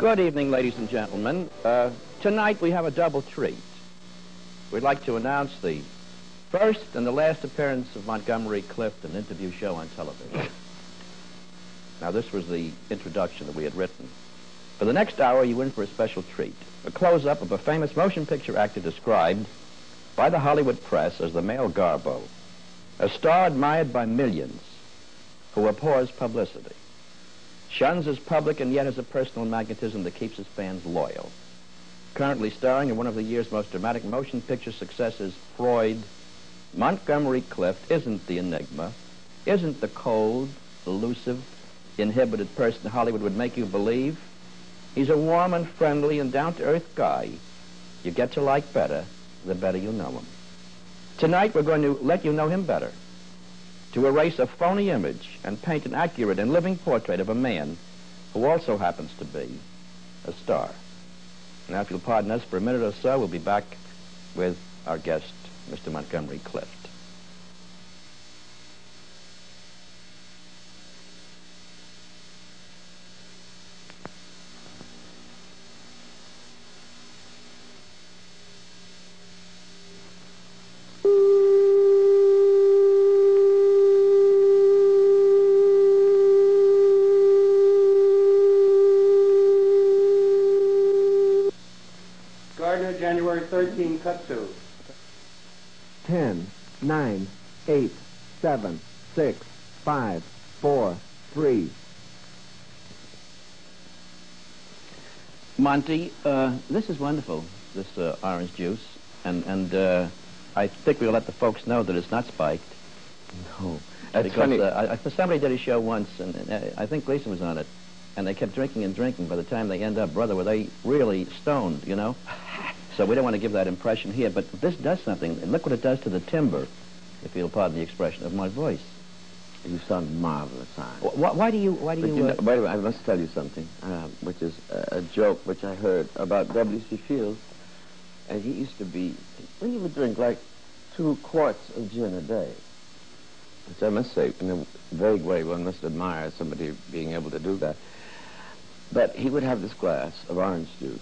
Good evening, ladies and gentlemen. Tonight we have a double treat. We'd like to announce the first and the last appearance of Montgomery Clift, an interview show on television. Now, this was the introduction that we had written. For the next hour, you're in for a special treat. A close-up of a famous motion picture actor described by the Hollywood press as the male Garbo, a star admired by millions who abhors publicity, shuns his public and yet has a personal magnetism that keeps his fans loyal. Currently starring in one of the year's most dramatic motion picture successes, Freud, Montgomery Clift isn't the enigma, isn't the cold, elusive, inhibited person Hollywood would make you believe. He's a warm and friendly and down-to-earth guy you get to like better the better you know him. Tonight we're going to let you know him better, to erase a phony image and paint an accurate and living portrait of a man who also happens to be a star. Now, if you'll pardon us for a minute or so, we'll be back with our guest, Mr. Montgomery Clift. January 13, Kutsu. 10, 9, 8, 7, 6, 5, 4, 3. Monty, this is wonderful, this orange juice, and I think we'll let the folks know that it's not spiked. No, that's because, funny. Somebody did a show once, and I think Gleason was on it, and they kept drinking and drinking. By the time they end up, brother, were they really stoned, you know? So we don't want to give that impression here, but this does something. And look what it does to the timbre, if you'll pardon the expression, of my voice. You sound marvelous, Simon. Why do you... By the way, I must tell you something, which is a joke which I heard about W.C. Fields. And he used to be... Well, he would drink like 2 quarts of gin a day. Which I must say, in a vague way, one must admire somebody being able to do that. But he would have this glass of orange juice,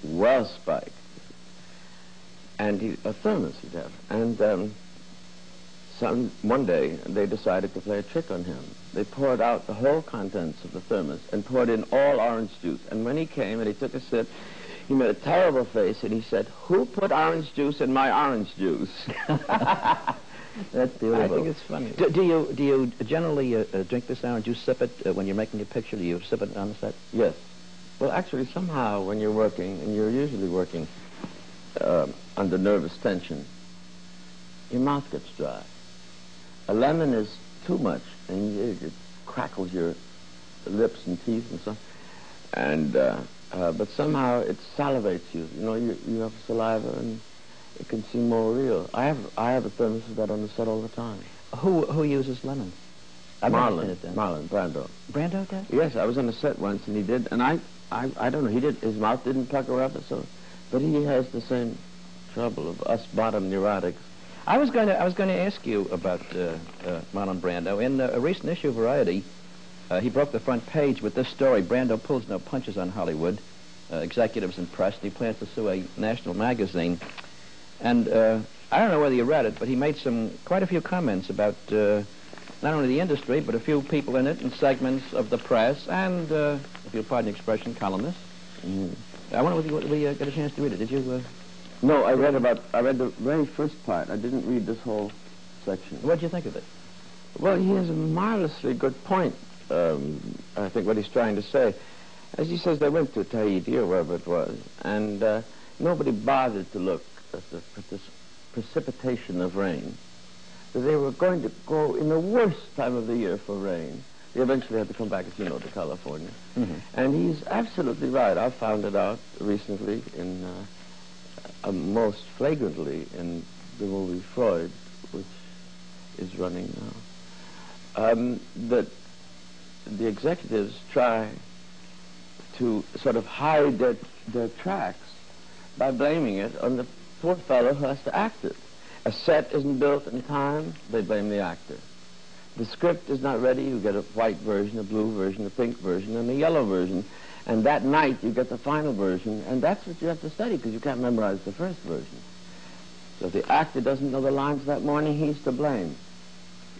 well spiked. And a thermos he'd have. And one day, they decided to play a trick on him. They poured out the whole contents of the thermos and poured in all orange juice. And when he came and he took a sip, he made a terrible face and he said, "Who put orange juice in my orange juice?" That's beautiful. I think it's funny. Do you generally drink this orange juice, sip it when you're making a picture? Do you sip it on the set? Yes. Well, actually, somehow when you're working, and you're usually working under nervous tension, your mouth gets dry. A lemon is too much, and it crackles your lips and teeth and so on. And but somehow it salivates you. You know, you have saliva, and it can seem more real. I have a thermos of that on the set all the time. Who uses lemon? Marlon Brando. Brando does? Yes, I was on the set once, and he did, and I don't know, his mouth didn't pucker up, so, but he has the same trouble of us bottom neurotics. I was going to ask you about Marlon Brando. In a recent issue of Variety, he broke the front page with this story: Brando pulls no punches on Hollywood, executives and press, and he plans to sue a national magazine. And I don't know whether you read it, but he made quite a few comments about not only the industry, but a few people in it and segments of the press, and, if you'll pardon the expression, columnists. Mm. I wonder whether we got a chance to read it. Did you? No, I read the very first part. I didn't read this whole section. What did you think of it? Well, he has a marvelously good point, I think, what he's trying to say. As he says, they went to Tahiti or wherever it was, and nobody bothered to look at this precipitation of rain. They were going to go in the worst time of the year for rain. They eventually had to come back, as you know, to California. Mm-hmm. And he's absolutely right. I found it out recently most flagrantly in the movie Freud, which is running now. That the executives try to sort of hide their tracks by blaming it on the poor fellow who has to act it. A set isn't built in time, they blame the actor. the script is not ready, you get a white version, a blue version, a pink version, and a yellow version. And that night, you get the final version, and that's what you have to study, because you can't memorize the first version. So if the actor doesn't know the lines that morning, he's to blame.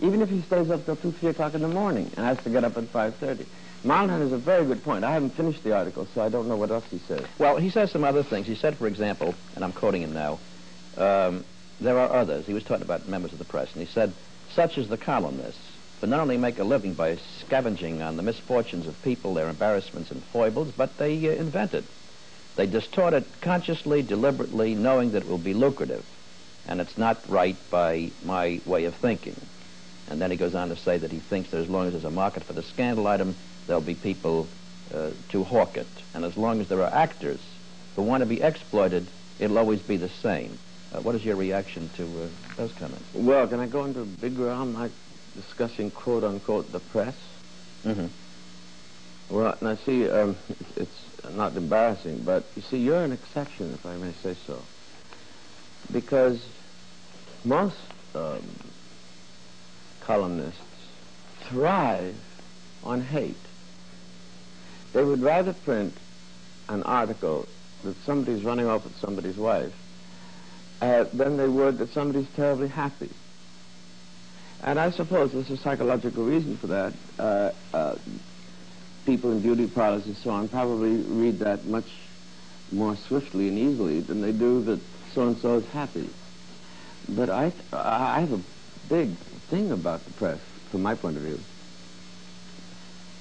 Even if he stays up till 2, 3 o'clock in the morning and has to get up at 5:30. Marlon has a very good point. I haven't finished the article, so I don't know what else he says. Well, he says some other things. He said, for example, and I'm quoting him now, there are others. He was talking about members of the press, and he said, such as the columnists, but not only make a living by scavenging on the misfortunes of people, their embarrassments and foibles, but they invent it. They distort it consciously, deliberately, knowing that it will be lucrative, and it's not right by my way of thinking. And then he goes on to say that he thinks that as long as there's a market for the scandal item, there'll be people to hawk it. And as long as there are actors who want to be exploited, it'll always be the same. What is your reaction to those comments? Well, can I go into a big realm like discussing, quote-unquote, the press? Mm-hmm. Well, now see, it's not embarrassing, but you see, you're an exception, if I may say so. Because most columnists thrive on hate. They would rather print an article that somebody's running off with somebody's wife than they would that somebody's terribly happy. And I suppose there's a psychological reason for that. People in beauty parlors and so on probably read that much more swiftly and easily than they do that so-and-so is happy. But I have a big thing about the press, from my point of view.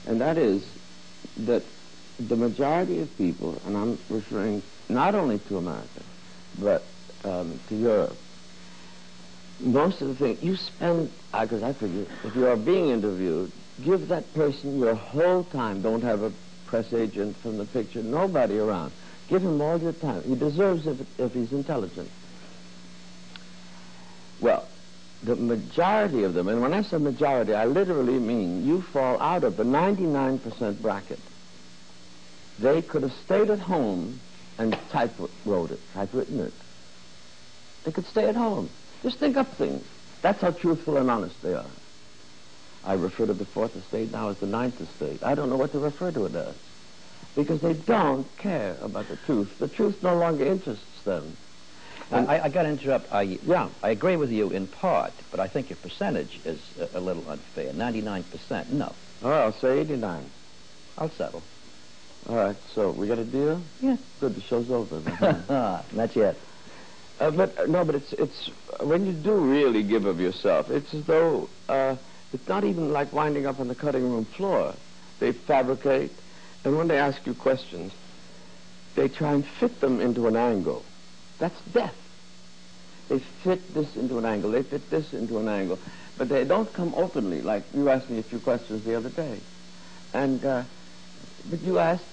And that is that the majority of people, and I'm referring not only to America, but to Europe, most of the things, you spend, because I figure, if you are being interviewed, give that person your whole time. Don't have a press agent from the picture, nobody around. Give him all your time. He deserves it if he's intelligent. Well, the majority of them, and when I say majority, I literally mean you fall out of the 99% bracket. They could have stayed at home and typewritten it. They could stay at home. Just think up things. That's how truthful and honest they are. I refer to the fourth estate now as the ninth estate. I don't know what to refer to it as, because they don't care about the truth. The truth no longer interests them. I got to interrupt. I agree with you in part, but I think your percentage is a little unfair. 99%, no. All right, I'll say 89. I'll settle. All right, so we got a deal? Yeah. Good, the show's over. Not yet. But it's when you do really give of yourself, it's as though it's not even like winding up on the cutting room floor. They fabricate, and when they ask you questions, they try and fit them into an angle. That's death. They fit this into an angle. They fit this into an angle. But they don't come openly, like you asked me a few questions the other day. And, but you asked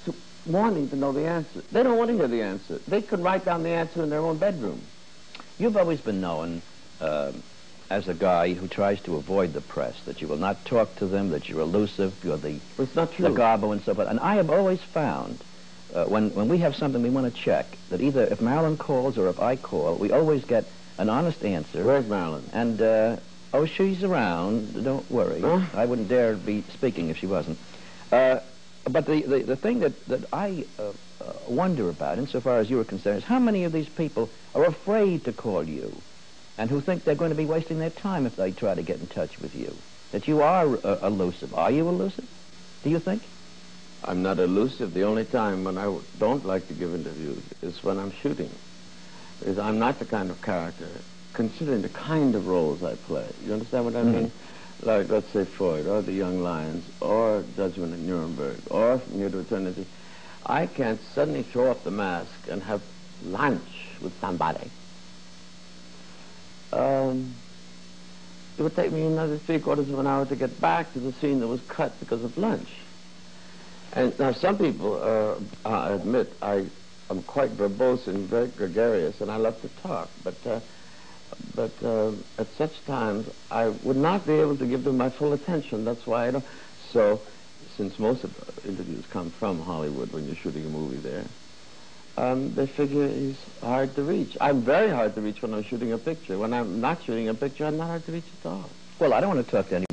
wanting to know the answer. They don't want to hear the answer. They could write down the answer in their own bedroom. You've always been known as a guy who tries to avoid the press, that you will not talk to them, that you're elusive, you're the It's not true. the garbo and so forth. And I have always found when we have something we want to check, that either if Marilyn calls or if I call, we always get an honest answer. Where's Marilyn? And, oh, she's around. Don't worry. Huh? I wouldn't dare be speaking if she wasn't. But the thing that I wonder about, insofar as you are concerned, is how many of these people are afraid to call you and who think they're going to be wasting their time if they try to get in touch with you, that you are elusive. Are you elusive, do you think? I'm not elusive. The only time when I don't like to give interviews is when I'm shooting. Because I'm not the kind of character, considering the kind of roles I play. You understand what I mean? Like, let's say, Freud, or The Young Lions, or Judgment in Nuremberg, or From Here to Eternity. I can't suddenly throw off the mask and have lunch with somebody. It would take me another 3/4 of an hour to get back to the scene that was cut because of lunch. And now some people admit I'm quite verbose and very gregarious, and I love to talk. But at such times, I would not be able to give them my full attention. That's why I don't. So, since most of the interviews come from Hollywood when you're shooting a movie there, they figure he's hard to reach. I'm very hard to reach when I'm shooting a picture. When I'm not shooting a picture, I'm not hard to reach at all. Well, I don't want to talk to anyone